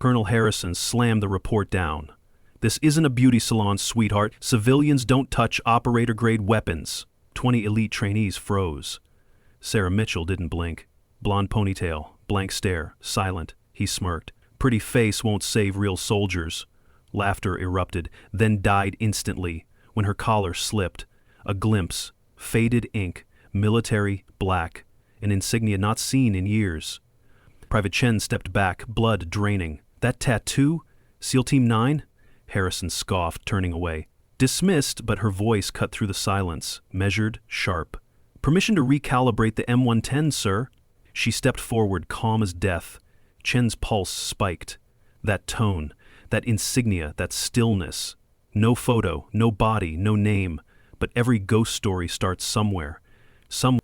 Colonel Harrison slammed the report down. "This isn't a beauty salon, sweetheart. Civilians don't touch operator-grade weapons." 20 elite trainees froze. Sarah Mitchell didn't blink. Blonde ponytail, blank stare, silent. He smirked. "Pretty face won't save real soldiers." Laughter erupted, then died instantly when her collar slipped. A glimpse, faded ink, military, black, an insignia not seen in years. Private Chen stepped back, blood draining. "That tattoo? SEAL Team 9? Harrison scoffed, turning away. Dismissed, but her voice cut through the silence, measured, sharp. "Permission to recalibrate the M110, sir." She stepped forward, calm as death. Chen's pulse spiked. That tone, that insignia, that stillness. No photo, no body, no name, but every ghost story starts somewhere.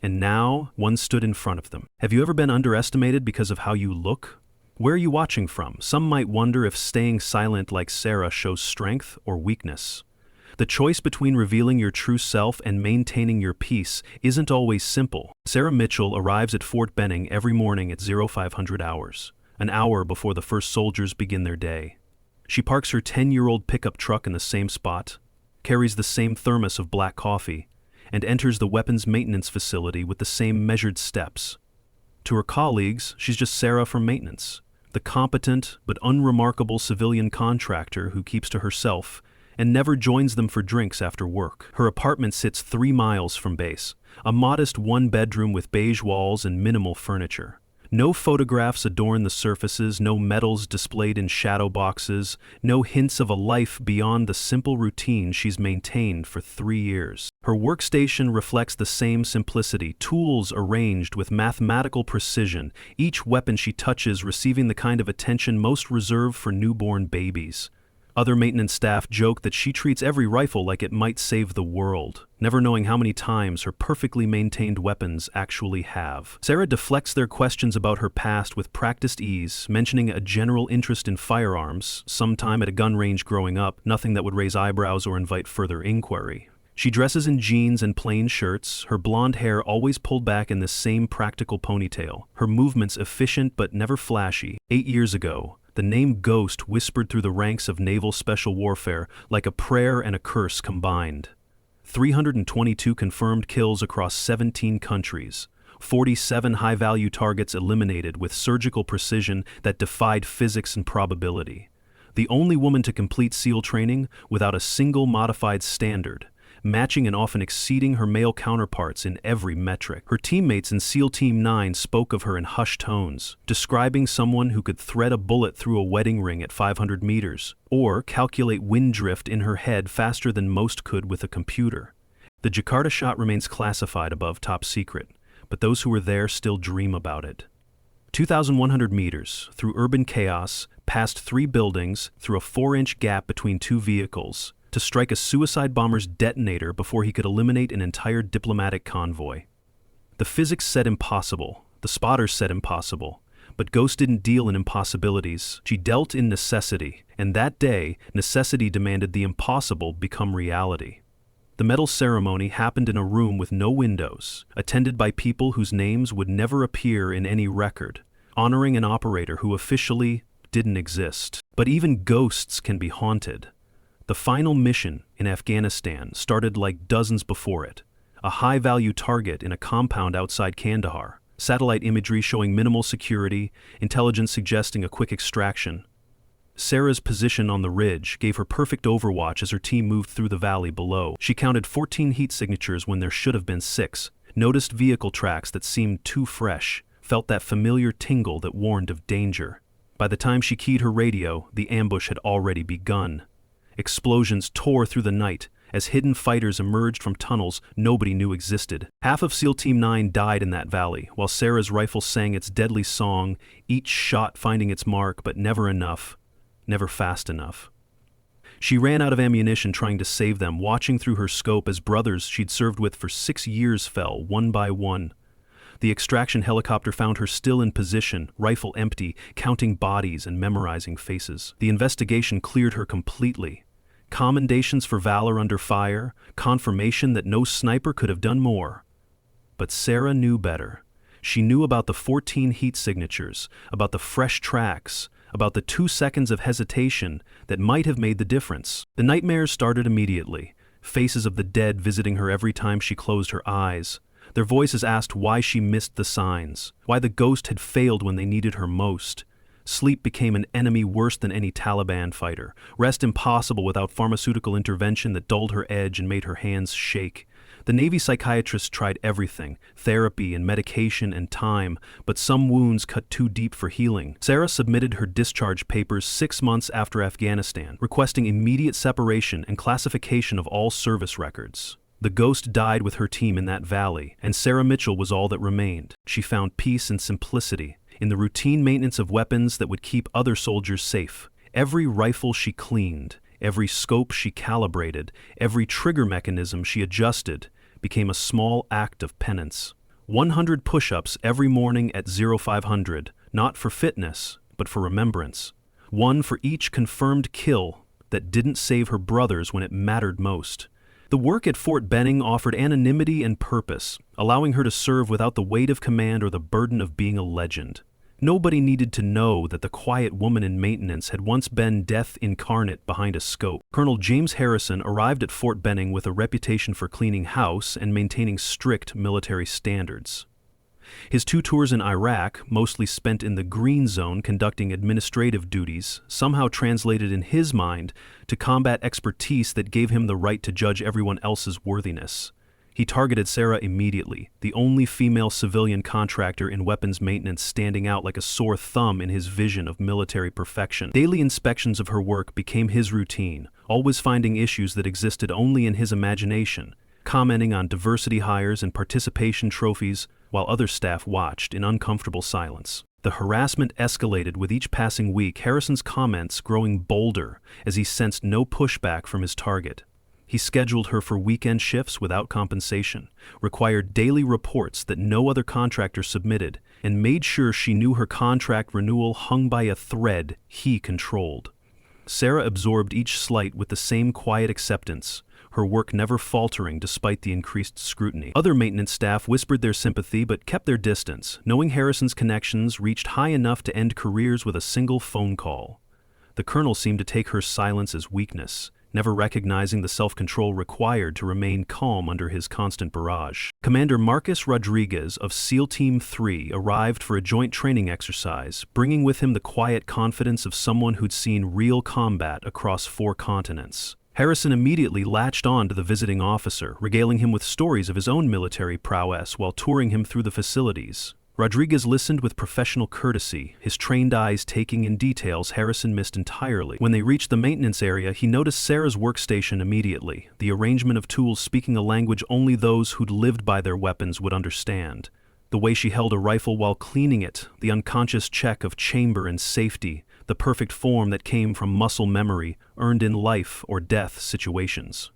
And now, one stood in front of them. Have you ever been underestimated because of how you look? Where are you watching from? Some might wonder if staying silent like Sarah shows strength or weakness. The choice between revealing your true self and maintaining your peace isn't always simple. Sarah Mitchell arrives at Fort Benning every morning at 0500 hours, an hour before the first soldiers begin their day. She parks her 10-year-old pickup truck in the same spot, carries the same thermos of black coffee, and enters the weapons maintenance facility with the same measured steps. To her colleagues, she's just Sarah from maintenance, the competent but unremarkable civilian contractor who keeps to herself and never joins them for drinks after work. Her apartment sits 3 miles from base, a modest 1-bedroom with beige walls and minimal furniture. No photographs adorn the surfaces, no medals displayed in shadow boxes, no hints of a life beyond the simple routine she's maintained for 3 years. Her workstation reflects the same simplicity, tools arranged with mathematical precision, each weapon she touches receiving the kind of attention most reserved for newborn babies. Other maintenance staff joke that she treats every rifle like it might save the world, never knowing how many times her perfectly maintained weapons actually have. Sarah deflects their questions about her past with practiced ease, mentioning a general interest in firearms, sometime at a gun range growing up, nothing that would raise eyebrows or invite further inquiry. She dresses in jeans and plain shirts, her blonde hair always pulled back in the same practical ponytail, her movements efficient but never flashy. 8 years ago, the name Ghost whispered through the ranks of naval special warfare like a prayer and a curse combined. 322 confirmed kills across 17 countries, 47 high-value targets eliminated with surgical precision that defied physics and probability. The only woman to complete SEAL training without a single modified standard, matching and often exceeding her male counterparts in every metric. Her teammates in SEAL Team 9 spoke of her in hushed tones, describing someone who could thread a bullet through a wedding ring at 500 meters, or calculate wind drift in her head faster than most could with a computer. The Jakarta shot remains classified above top secret, but those who were there still dream about it. 2,100 meters, through urban chaos, past 3 buildings, through a 4-inch gap between 2 vehicles, to strike a suicide bomber's detonator before he could eliminate an entire diplomatic convoy. The physics said impossible, the spotters said impossible, but Ghost didn't deal in impossibilities. She dealt in necessity, and that day, necessity demanded the impossible become reality. The medal ceremony happened in a room with no windows, attended by people whose names would never appear in any record, honoring an operator who officially didn't exist. But even ghosts can be haunted. The final mission in Afghanistan started like dozens before it, a high-value target in a compound outside Kandahar, satellite imagery showing minimal security, intelligence suggesting a quick extraction. Sarah's position on the ridge gave her perfect overwatch as her team moved through the valley below. She counted 14 heat signatures when there should have been 6, noticed vehicle tracks that seemed too fresh, felt that familiar tingle that warned of danger. By the time she keyed her radio, the ambush had already begun. Explosions tore through the night as hidden fighters emerged from tunnels nobody knew existed. Half of SEAL Team 9 died in that valley, while Sarah's rifle sang its deadly song, each shot finding its mark, but never enough, never fast enough. She ran out of ammunition trying to save them, watching through her scope as brothers she'd served with for 6 years fell, one by one. The extraction helicopter found her still in position, rifle empty, counting bodies and memorizing faces. The investigation cleared her completely. Commendations for valor under fire, confirmation that no sniper could have done more. But Sarah knew better. She knew about the 14 heat signatures, about the fresh tracks, about the 2 seconds of hesitation that might have made the difference. The nightmares started immediately, faces of the dead visiting her every time she closed her eyes. Their voices asked why she missed the signs, why the ghost had failed when they needed her most. Sleep became an enemy worse than any Taliban fighter, rest impossible without pharmaceutical intervention that dulled her edge and made her hands shake. The Navy psychiatrist tried everything, therapy and medication and time, but some wounds cut too deep for healing. Sarah submitted her discharge papers 6 months after Afghanistan, requesting immediate separation and classification of all service records. The ghost died with her team in that valley, and Sarah Mitchell was all that remained. She found peace and simplicity in the routine maintenance of weapons that would keep other soldiers safe. Every rifle she cleaned, every scope she calibrated, every trigger mechanism she adjusted became a small act of penance. 100 push-ups every morning at 0500, not for fitness, but for remembrance. One for each confirmed kill that didn't save her brothers when it mattered most. The work at Fort Benning offered anonymity and purpose, allowing her to serve without the weight of command or the burden of being a legend. Nobody needed to know that the quiet woman in maintenance had once been death incarnate behind a scope. Colonel James Harrison arrived at Fort Benning with a reputation for cleaning house and maintaining strict military standards. His 2 tours in Iraq, mostly spent in the Green Zone conducting administrative duties, somehow translated in his mind to combat expertise that gave him the right to judge everyone else's worthiness. He targeted Sarah immediately, the only female civilian contractor in weapons maintenance standing out like a sore thumb in his vision of military perfection. Daily inspections of her work became his routine, always finding issues that existed only in his imagination, commenting on diversity hires and participation trophies, while other staff watched in uncomfortable silence. The harassment escalated with each passing week, Harrison's comments growing bolder as he sensed no pushback from his target. He scheduled her for weekend shifts without compensation, required daily reports that no other contractor submitted, and made sure she knew her contract renewal hung by a thread he controlled. Sarah absorbed each slight with the same quiet acceptance, her work never faltering despite the increased scrutiny. Other maintenance staff whispered their sympathy but kept their distance, knowing Harrison's connections reached high enough to end careers with a single phone call. The colonel seemed to take her silence as weakness, never recognizing the self-control required to remain calm under his constant barrage. Commander Marcus Rodriguez of SEAL Team 3 arrived for a joint training exercise, bringing with him the quiet confidence of someone who'd seen real combat across 4 continents. Harrison immediately latched on to the visiting officer, regaling him with stories of his own military prowess while touring him through the facilities. Rodriguez listened with professional courtesy, his trained eyes taking in details Harrison missed entirely. When they reached the maintenance area, he noticed Sarah's workstation immediately, the arrangement of tools speaking a language only those who'd lived by their weapons would understand. The way she held a rifle while cleaning it, the unconscious check of chamber and safety, the perfect form that came from muscle memory earned in life or death situations.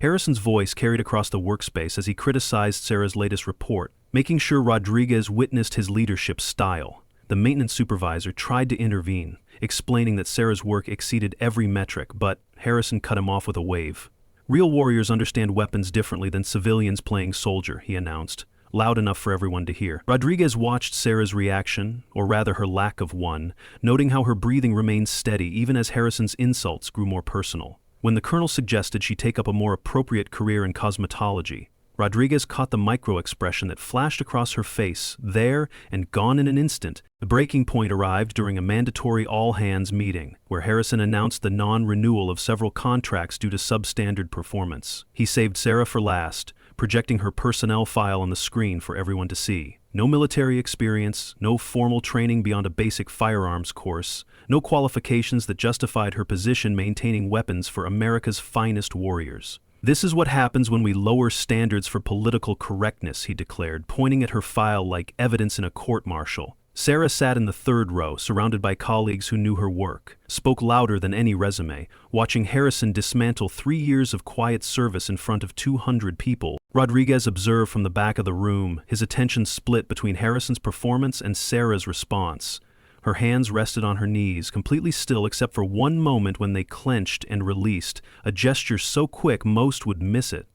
Harrison's voice carried across the workspace as he criticized Sarah's latest report, making sure Rodriguez witnessed his leadership style. The maintenance supervisor tried to intervene, explaining that Sarah's work exceeded every metric, but Harrison cut him off with a wave. "Real warriors understand weapons differently than civilians playing soldier," he announced, loud enough for everyone to hear. Rodriguez watched Sarah's reaction, or rather her lack of one, noting how her breathing remained steady even as Harrison's insults grew more personal. When the colonel suggested she take up a more appropriate career in cosmetology, Rodriguez caught the micro-expression that flashed across her face, there and gone in an instant. The breaking point arrived during a mandatory all-hands meeting, where Harrison announced the non-renewal of several contracts due to substandard performance. He saved Sarah for last, projecting her personnel file on the screen for everyone to see. No military experience, no formal training beyond a basic firearms course, no qualifications that justified her position maintaining weapons for America's finest warriors. "This is what happens when we lower standards for political correctness," he declared, pointing at her file like evidence in a court-martial. Sarah sat in the 3rd row, surrounded by colleagues who knew her work, spoke louder than any resume, watching Harrison dismantle 3 years of quiet service in front of 200 people. Rodriguez observed from the back of the room, his attention split between Harrison's performance and Sarah's response. Her hands rested on her knees, completely still except for one moment when they clenched and released, a gesture so quick most would miss it.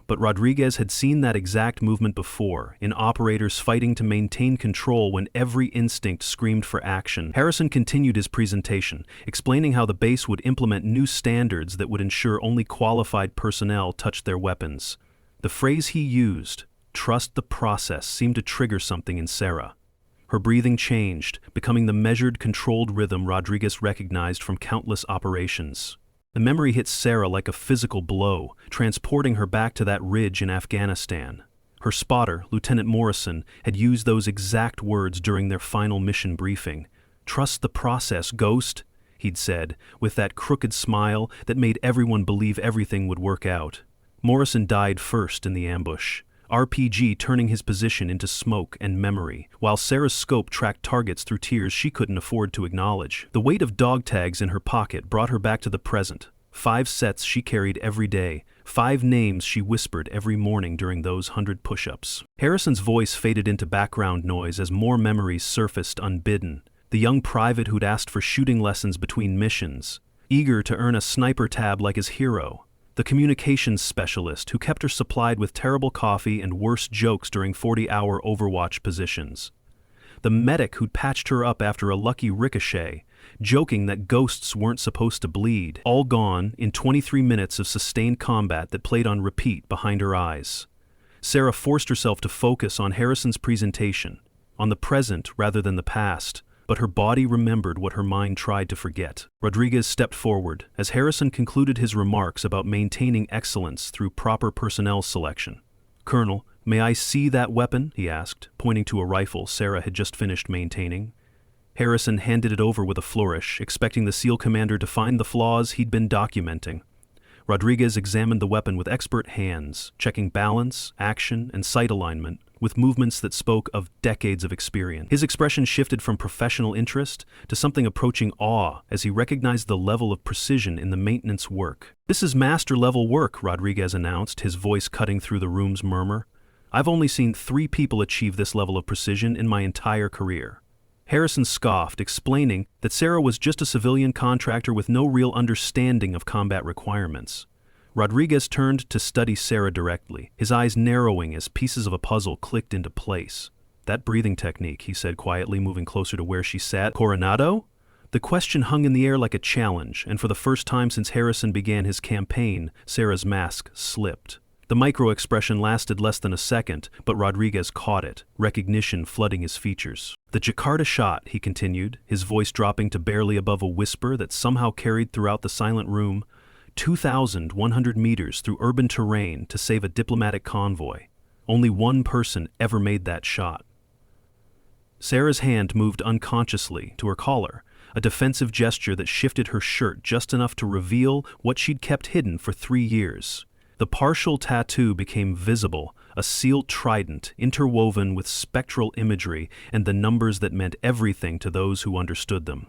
but Rodriguez had seen that exact movement before, in operators fighting to maintain control when every instinct screamed for action. Harrison continued his presentation, explaining how the base would implement new standards that would ensure only qualified personnel touched their weapons. The phrase he used, "trust the process," seemed to trigger something in Sarah. Her breathing changed, becoming the measured, controlled rhythm Rodriguez recognized from countless operations. The memory hit Sarah like a physical blow, transporting her back to that ridge in Afghanistan. Her spotter, Lieutenant Morrison, had used those exact words during their final mission briefing. "Trust the process, Ghost," he'd said, with that crooked smile that made everyone believe everything would work out. Morrison died first in the ambush, RPG turning his position into smoke and memory, while Sarah's scope tracked targets through tears she couldn't afford to acknowledge. The weight of dog tags in her pocket brought her back to the present. 5 sets she carried every day, 5 names she whispered every morning during those 100 push-ups. Harrison's voice faded into background noise as more memories surfaced unbidden. The young private who'd asked for shooting lessons between missions, eager to earn a sniper tab like his hero. The communications specialist who kept her supplied with terrible coffee and worse jokes during 40-hour Overwatch positions. The medic who'd patched her up after a lucky ricochet, joking that ghosts weren't supposed to bleed, all gone in 23 minutes of sustained combat that played on repeat behind her eyes. Sarah forced herself to focus on Harrison's presentation, on the present rather than the past, but her body remembered what her mind tried to forget. Rodriguez stepped forward as Harrison concluded his remarks about maintaining excellence through proper personnel selection. "Colonel, may I see that weapon?" he asked, pointing to a rifle Sarah had just finished maintaining. Harrison handed it over with a flourish, expecting the SEAL commander to find the flaws he'd been documenting. Rodriguez examined the weapon with expert hands, checking balance, action, and sight alignment, with movements that spoke of decades of experience. His expression shifted from professional interest to something approaching awe as he recognized the level of precision in the maintenance work. "This is master-level work," Rodriguez announced, his voice cutting through the room's murmur. "I've only seen 3 people achieve this level of precision in my entire career." Harrison scoffed, explaining that Sarah was just a civilian contractor with no real understanding of combat requirements. Rodriguez turned to study Sarah directly, his eyes narrowing as pieces of a puzzle clicked into place. "That breathing technique," he said quietly, moving closer to where she sat. "Coronado?" The question hung in the air like a challenge, and for the first time since Harrison began his campaign, Sarah's mask slipped. The micro-expression lasted less than a second, but Rodriguez caught it, recognition flooding his features. "The Jakarta shot," he continued, his voice dropping to barely above a whisper that somehow carried throughout the silent room. 2,100 meters through urban terrain to save a diplomatic convoy. Only one person ever made that shot. Sarah's hand moved unconsciously to her collar, a defensive gesture that shifted her shirt just enough to reveal what she'd kept hidden for 3 years. The partial tattoo became visible, a sealed trident interwoven with spectral imagery and the numbers that meant everything to those who understood them.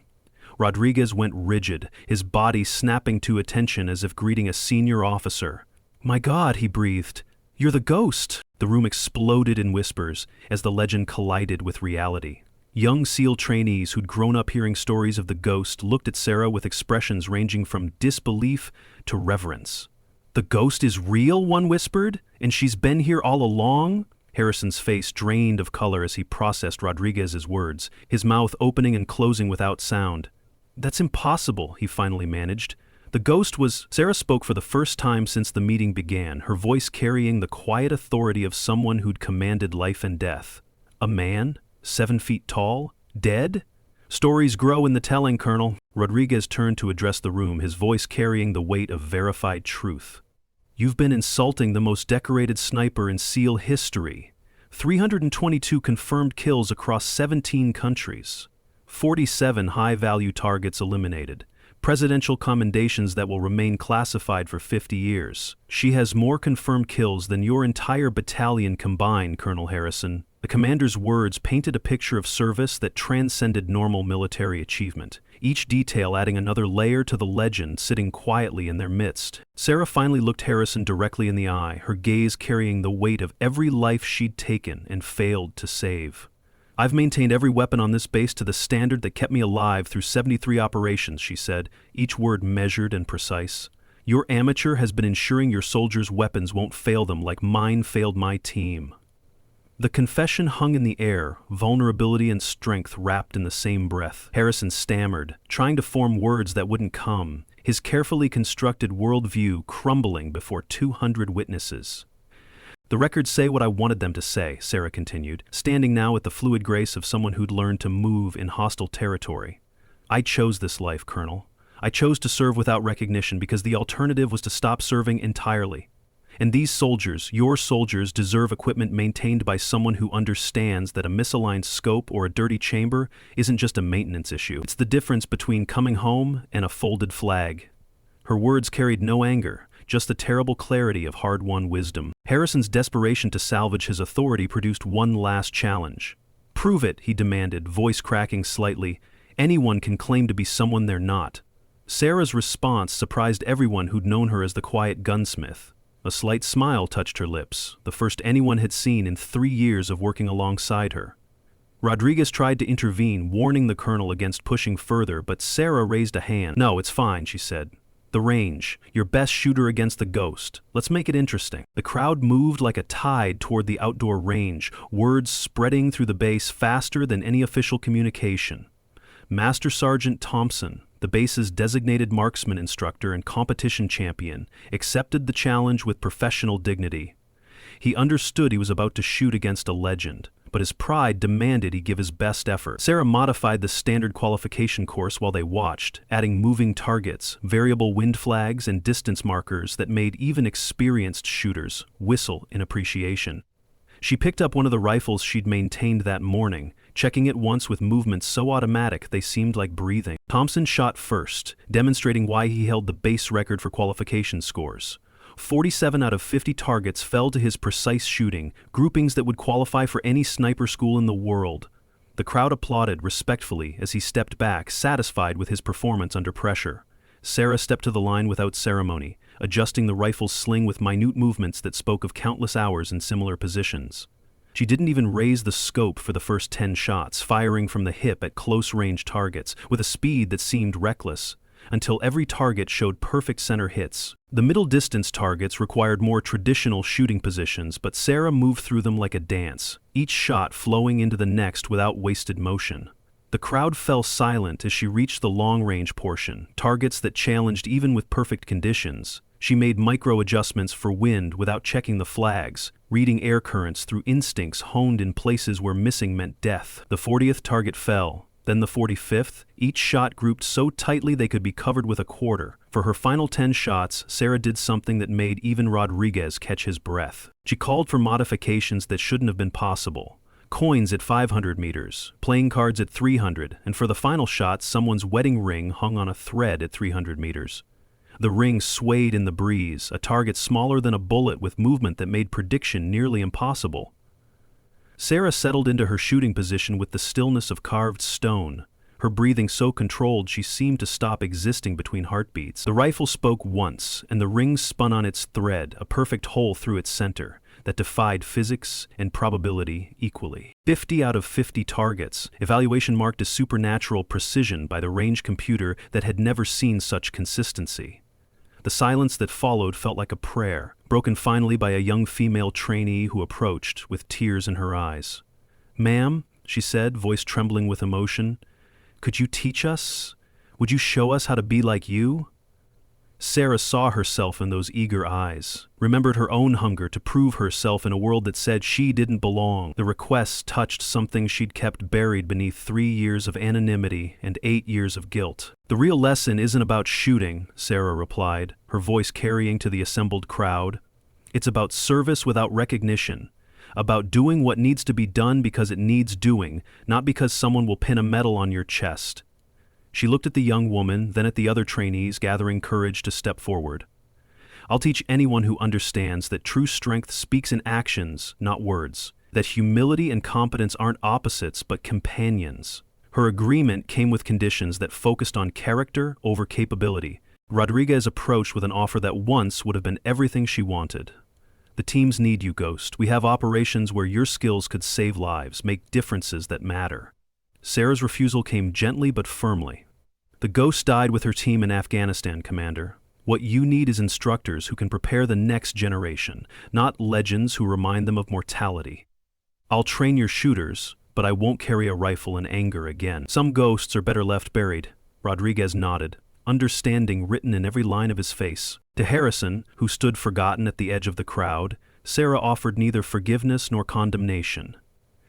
Rodriguez went rigid, his body snapping to attention as if greeting a senior officer. "My God," he breathed. "You're the Ghost!" The room exploded in whispers as the legend collided with reality. Young SEAL trainees who'd grown up hearing stories of the Ghost looked at Sarah with expressions ranging from disbelief to reverence. "The Ghost is real," one whispered, "and she's been here all along?" Harrison's face drained of color as he processed Rodriguez's words, his mouth opening and closing without sound. "That's impossible," he finally managed. "The Ghost was—" Sarah spoke for the first time since the meeting began, her voice carrying the quiet authority of someone who'd commanded life and death. "A man? 7 feet tall? Dead?" "Stories grow in the telling, Colonel." Rodriguez turned to address the room, his voice carrying the weight of verified truth. "You've been insulting the most decorated sniper in SEAL history. 322 confirmed kills across 17 countries. 47 high-value targets eliminated. Presidential commendations that will remain classified for 50 years. She has more confirmed kills than your entire battalion combined, Colonel Harrison." The commander's words painted a picture of service that transcended normal military achievement, each detail adding another layer to the legend sitting quietly in their midst. Sarah finally looked Harrison directly in the eye, her gaze carrying the weight of every life she'd taken and failed to save. "I've maintained every weapon on this base to the standard that kept me alive through 73 operations," she said, each word measured and precise. Your amateur has been ensuring your soldiers' weapons won't fail them like mine failed my team." The confession hung in the air, vulnerability and strength wrapped in the same breath. Harrison stammered, trying to form words that wouldn't come, his carefully constructed worldview crumbling before 200 witnesses. "The records say what I wanted them to say," Sarah continued, standing now with the fluid grace of someone who'd learned to move in hostile territory. "I chose this life, Colonel. I chose to serve without recognition because the alternative was to stop serving entirely. And these soldiers, your soldiers, deserve equipment maintained by someone who understands that a misaligned scope or a dirty chamber isn't just a maintenance issue. It's the difference between coming home and a folded flag." Her words carried no anger, just the terrible clarity of hard-won wisdom. Harrison's desperation to salvage his authority produced one last challenge. "Prove it," he demanded, voice cracking slightly. "Anyone can claim to be someone they're not." Sarah's response surprised everyone who'd known her as the quiet gunsmith. A slight smile touched her lips, the first anyone had seen in 3 years of working alongside her. Rodriguez tried to intervene, warning the colonel against pushing further, but Sarah raised a hand. "No, it's fine," she said. "The range, your best shooter against the ghost. Let's make it interesting." The crowd moved like a tide toward the outdoor range, words spreading through the base faster than any official communication. Master Sergeant Thompson, the base's designated marksman instructor and competition champion, accepted the challenge with professional dignity. He understood he was about to shoot against a legend, but his pride demanded he give his best effort. Sarah modified the standard qualification course while they watched, adding moving targets, variable wind flags, and distance markers that made even experienced shooters whistle in appreciation. She picked up one of the rifles she'd maintained that morning, checking it once with movements so automatic they seemed like breathing. Thompson shot first, demonstrating why he held the base record for qualification scores. 47 out of 50 targets fell to his precise shooting, groupings that would qualify for any sniper school in the world. The crowd applauded respectfully as he stepped back, satisfied with his performance under pressure. Sarah stepped to the line without ceremony, adjusting the rifle's sling with minute movements that spoke of countless hours in similar positions. She didn't even raise the scope for the first 10 shots, firing from the hip at close-range targets, with a speed that seemed reckless, until every target showed perfect center hits. The middle-distance targets required more traditional shooting positions, but Sarah moved through them like a dance, each shot flowing into the next without wasted motion. The crowd fell silent as she reached the long-range portion, targets that challenged even with perfect conditions. She made micro-adjustments for wind without checking the flags, reading air currents through instincts honed in places where missing meant death. The 40th target fell, then the 45th, each shot grouped so tightly they could be covered with a quarter. For her final 10 shots, Sarah did something that made even Rodriguez catch his breath. She called for modifications that shouldn't have been possible. Coins at 500 meters, playing cards at 300, and for the final shot, someone's wedding ring hung on a thread at 300 meters. The ring swayed in the breeze, a target smaller than a bullet with movement that made prediction nearly impossible. Sarah settled into her shooting position with the stillness of carved stone, her breathing so controlled she seemed to stop existing between heartbeats. The rifle spoke once, and the ring spun on its thread, a perfect hole through its center that defied physics and probability equally. 50 out of 50 targets, evaluation marked as supernatural precision by the range computer that had never seen such consistency. The silence that followed felt like a prayer, broken finally by a young female trainee who approached with tears in her eyes. "Ma'am," she said, voice trembling with emotion, "could you teach us? Would you show us how to be like you?" Sarah saw herself in those eager eyes, remembered her own hunger to prove herself in a world that said she didn't belong. The request touched something she'd kept buried beneath 3 years of anonymity and 8 years of guilt. "The real lesson isn't about shooting," Sarah replied, her voice carrying to the assembled crowd. "It's about service without recognition, about doing what needs to be done because it needs doing, not because someone will pin a medal on your chest." She looked at the young woman, then at the other trainees, gathering courage to step forward. "I'll teach anyone who understands that true strength speaks in actions, not words, that humility and competence aren't opposites but companions." Her agreement came with conditions that focused on character over capability. Rodriguez approached with an offer that once would have been everything she wanted. "The teams need you, Ghost. We have operations where your skills could save lives, make differences that matter." Sarah's refusal came gently but firmly. "The Ghost died with her team in Afghanistan, Commander. What you need is instructors who can prepare the next generation, not legends who remind them of mortality. I'll train your shooters, but I won't carry a rifle in anger again. Some ghosts are better left buried. Rodriguez nodded, understanding written in every line of his face. To Harrison, who stood forgotten at the edge of the crowd, Sarah offered neither forgiveness nor condemnation.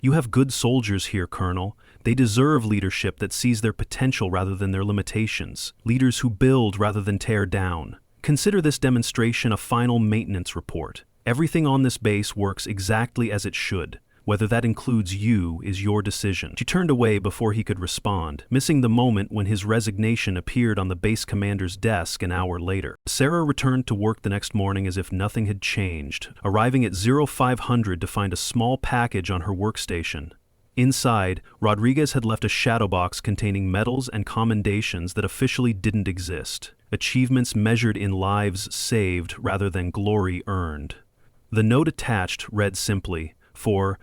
You have good soldiers here, Colonel. They deserve leadership that sees their potential rather than their limitations, leaders who build rather than tear down. Consider this demonstration a final maintenance report. Everything on this base works exactly as it should. Whether that includes you is your decision. She turned away before he could respond, missing the moment when his resignation appeared on the base commander's desk an hour later. Sarah returned to work the next morning as if nothing had changed, arriving at 0500 to find a small package on her workstation. Inside, Rodriguez had left a shadow box containing medals and commendations that officially didn't exist, achievements measured in lives saved rather than glory earned. The note attached read simply, "For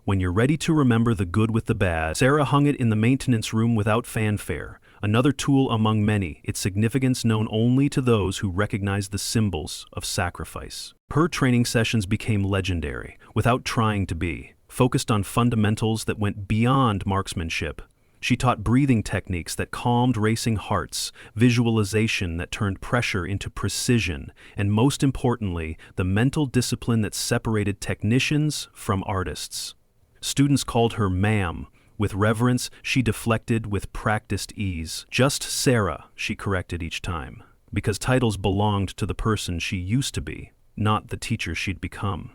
when you're ready to remember the good with the bad." Sarah hung it in the maintenance room without fanfare, another tool among many, its significance known only to those who recognize the symbols of sacrifice. Her training sessions became legendary, without trying to be, focused on fundamentals that went beyond marksmanship. She taught breathing techniques that calmed racing hearts, visualization that turned pressure into precision, and most importantly, the mental discipline that separated technicians from artists. Students called her ma'am. With reverence, she deflected with practiced ease. "Just Sarah," she corrected each time, because titles belonged to the person she used to be, not the teacher she'd become.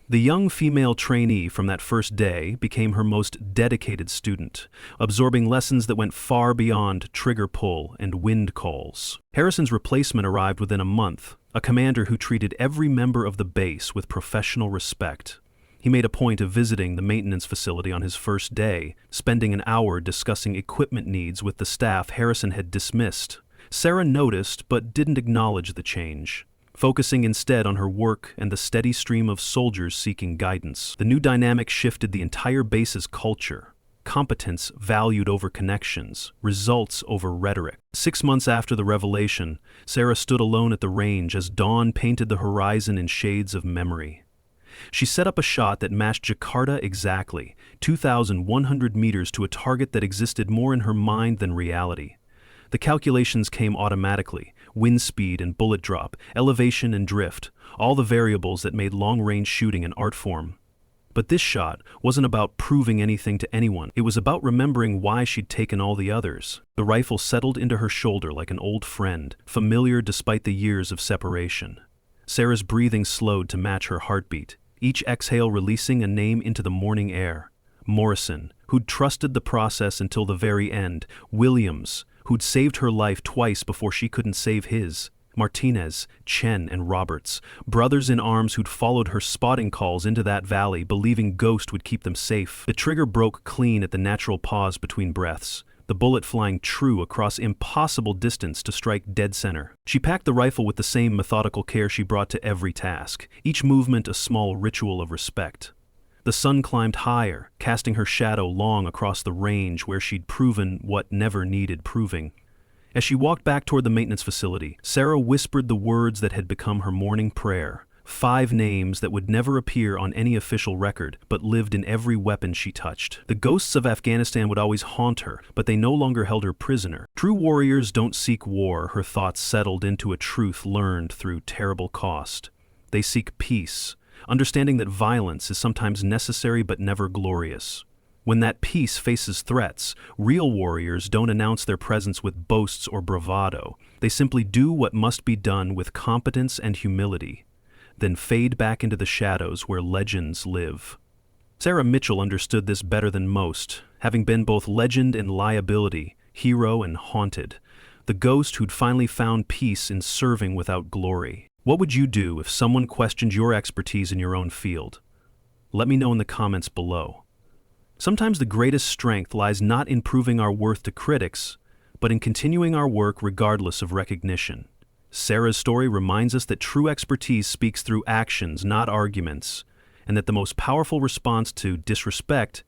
The young female trainee from that first day became her most dedicated student, absorbing lessons that went far beyond trigger pull and wind calls. Harrison's replacement arrived within a month, a commander who treated every member of the base with professional respect. He made a point of visiting the maintenance facility on his first day, spending an hour discussing equipment needs with the staff Harrison had dismissed. Sarah noticed but didn't acknowledge the change, focusing instead on her work and the steady stream of soldiers seeking guidance. The new dynamic shifted the entire base's culture. Competence valued over connections, results over rhetoric. 6 months after the revelation, Sarah stood alone at the range as dawn painted the horizon in shades of memory. She set up a shot that matched Jakarta exactly, 2,100 meters to a target that existed more in her mind than reality. The calculations came automatically: wind speed and bullet drop, elevation and drift, all the variables that made long-range shooting an art form. But this shot wasn't about proving anything to anyone. It was about remembering why she'd taken all the others. The rifle settled into her shoulder like an old friend, familiar despite the years of separation. Sarah's breathing slowed to match her heartbeat, each exhale releasing a name into the morning air. Morrison, who'd trusted the process until the very end. Williams, who'd saved her life twice before she couldn't save his. Martinez, Chen, and Roberts, brothers in arms who'd followed her spotting calls into that valley, believing Ghost would keep them safe. The trigger broke clean at the natural pause between breaths, the bullet flying true across impossible distance to strike dead center. She packed the rifle with the same methodical care she brought to every task, each movement a small ritual of respect. The sun climbed higher, casting her shadow long across the range where she'd proven what never needed proving. As she walked back toward the maintenance facility, Sarah whispered the words that had become her morning prayer. 5 names that would never appear on any official record, but lived in every weapon she touched. The ghosts of Afghanistan would always haunt her, but they no longer held her prisoner. True warriors don't seek war, her thoughts settled into a truth learned through terrible cost. They seek peace, understanding that violence is sometimes necessary but never glorious. When that peace faces threats, real warriors don't announce their presence with boasts or bravado. They simply do what must be done with competence and humility, then fade back into the shadows where legends live. Sarah Mitchell understood this better than most, having been both legend and liability, hero and haunted, the ghost who'd finally found peace in serving without glory. What would you do if someone questioned your expertise in your own field? Let me know in the comments below. Sometimes the greatest strength lies not in proving our worth to critics, but in continuing our work regardless of recognition. Sarah's story reminds us that true expertise speaks through actions, not arguments, and that the most powerful response to disrespect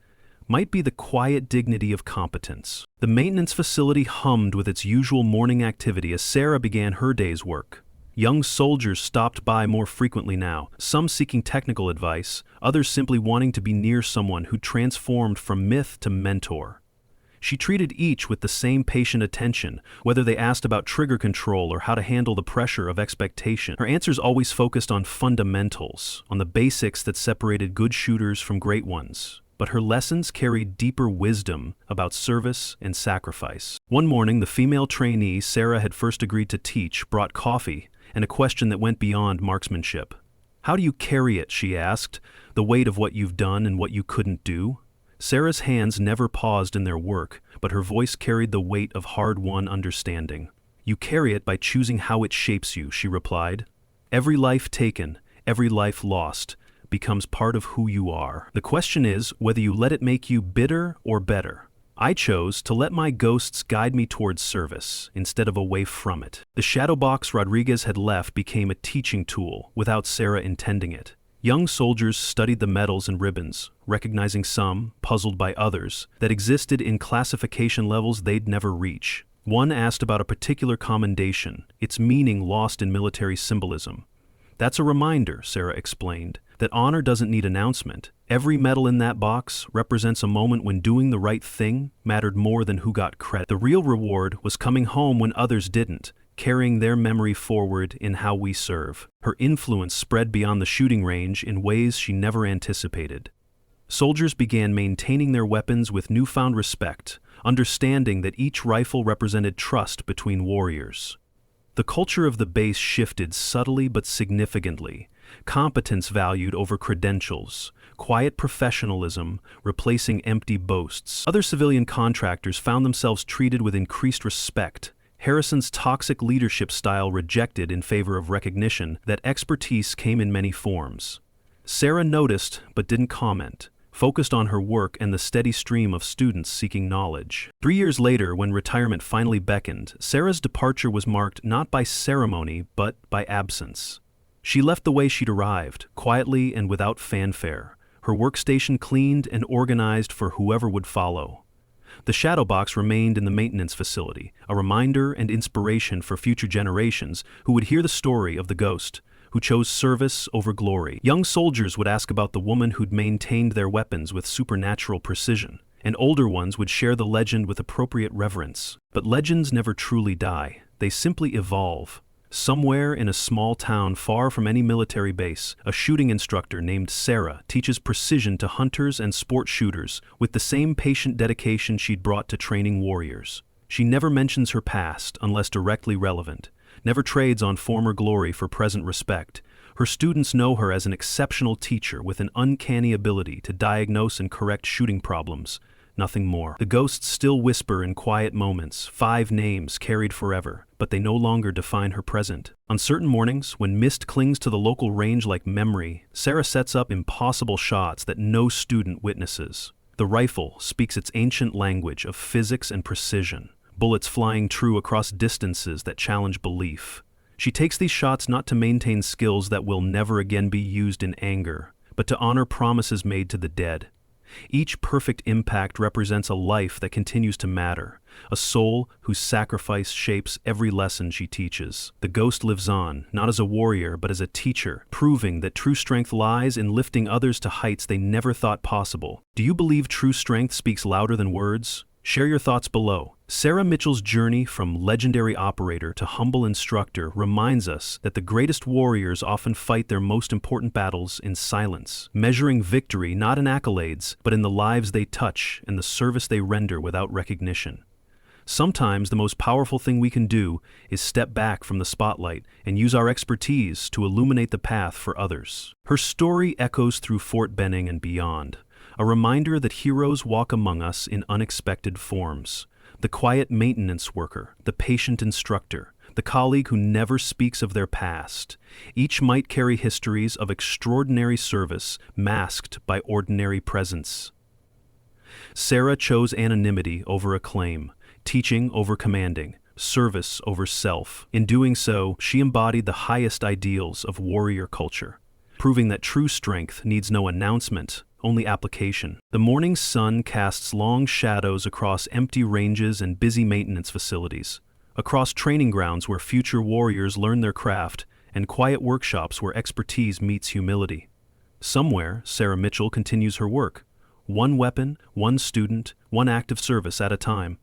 might be the quiet dignity of competence. The maintenance facility hummed with its usual morning activity as Sarah began her day's work. Young soldiers stopped by more frequently now, some seeking technical advice, others simply wanting to be near someone who transformed from myth to mentor. She treated each with the same patient attention, whether they asked about trigger control or how to handle the pressure of expectation. Her answers always focused on fundamentals, on the basics that separated good shooters from great ones. But her lessons carried deeper wisdom about service and sacrifice. One morning, the female trainee Sarah had first agreed to teach brought coffee and a question that went beyond marksmanship. "How do you carry it?" she asked, "the weight of what you've done and what you couldn't do?" Sarah's hands never paused in their work, but her voice carried the weight of hard-won understanding. "You carry it by choosing how it shapes you," she replied. "Every life taken, every life lost, becomes part of who you are. The question is whether you let it make you bitter or better. I chose to let my ghosts guide me towards service, instead of away from it." The shadow box Rodriguez had left became a teaching tool, without Sarah intending it. Young soldiers studied the medals and ribbons, recognizing some, puzzled by others, that existed in classification levels they'd never reach. One asked about a particular commendation, its meaning lost in military symbolism. "That's a reminder," Sarah explained, "that honor doesn't need announcement. Every medal in that box represents a moment when doing the right thing mattered more than who got credit. The real reward was coming home when others didn't, carrying their memory forward in how we serve." Her influence spread beyond the shooting range in ways she never anticipated. Soldiers began maintaining their weapons with newfound respect, understanding that each rifle represented trust between warriors. The culture of the base shifted subtly but significantly. Competence valued over credentials, quiet professionalism replacing empty boasts. Other civilian contractors found themselves treated with increased respect. Harrison's toxic leadership style rejected in favor of recognition that expertise came in many forms. Sarah noticed but didn't comment, focused on her work and the steady stream of students seeking knowledge. 3 years later, when retirement finally beckoned, Sarah's departure was marked not by ceremony but by absence. She left the way she'd arrived, quietly and without fanfare, her workstation cleaned and organized for whoever would follow. The shadow box remained in the maintenance facility, a reminder and inspiration for future generations who would hear the story of the ghost, who chose service over glory. Young soldiers would ask about the woman who'd maintained their weapons with supernatural precision, and older ones would share the legend with appropriate reverence. But legends never truly die, they simply evolve. Somewhere in a small town far from any military base, a shooting instructor named Sarah teaches precision to hunters and sport shooters with the same patient dedication she'd brought to training warriors. She never mentions her past unless directly relevant, never trades on former glory for present respect. Her students know her as an exceptional teacher with an uncanny ability to diagnose and correct shooting problems, nothing more. The ghosts still whisper in quiet moments, 5 names carried forever, but they no longer define her present. On certain mornings, when mist clings to the local range like memory, Sarah sets up impossible shots that no student witnesses. The rifle speaks its ancient language of physics and precision, bullets flying true across distances that challenge belief. She takes these shots not to maintain skills that will never again be used in anger, but to honor promises made to the dead. Each perfect impact represents a life that continues to matter, a soul whose sacrifice shapes every lesson she teaches. The ghost lives on, not as a warrior, but as a teacher, proving that true strength lies in lifting others to heights they never thought possible. Do you believe true strength speaks louder than words? Share your thoughts below. Sarah Mitchell's journey from legendary operator to humble instructor reminds us that the greatest warriors often fight their most important battles in silence, measuring victory not in accolades, but in the lives they touch and the service they render without recognition. Sometimes the most powerful thing we can do is step back from the spotlight and use our expertise to illuminate the path for others. Her story echoes through Fort Benning and beyond, a reminder that heroes walk among us in unexpected forms. The quiet maintenance worker, the patient instructor, the colleague who never speaks of their past. Each might carry histories of extraordinary service masked by ordinary presence. Sarah chose anonymity over acclaim, teaching over commanding, service over self. In doing so, she embodied the highest ideals of warrior culture, proving that true strength needs no announcement, only application. The morning sun casts long shadows across empty ranges and busy maintenance facilities. across training grounds where future warriors learn their craft, and quiet workshops where expertise meets humility. Somewhere, Sarah Mitchell continues her work. One weapon, one student, one act of service at a time.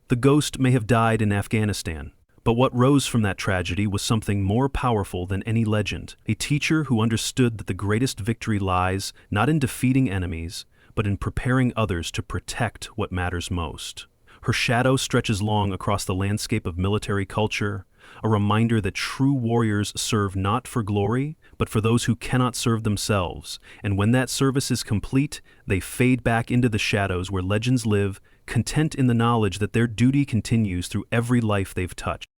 The ghost may have died in Afghanistan, but what rose from that tragedy was something more powerful than any legend. A teacher who understood that the greatest victory lies not in defeating enemies, but in preparing others to protect what matters most. Her shadow stretches long across the landscape of military culture, a reminder that true warriors serve not for glory, but for those who cannot serve themselves, and when that service is complete, they fade back into the shadows where legends live, content in the knowledge that their duty continues through every life they've touched.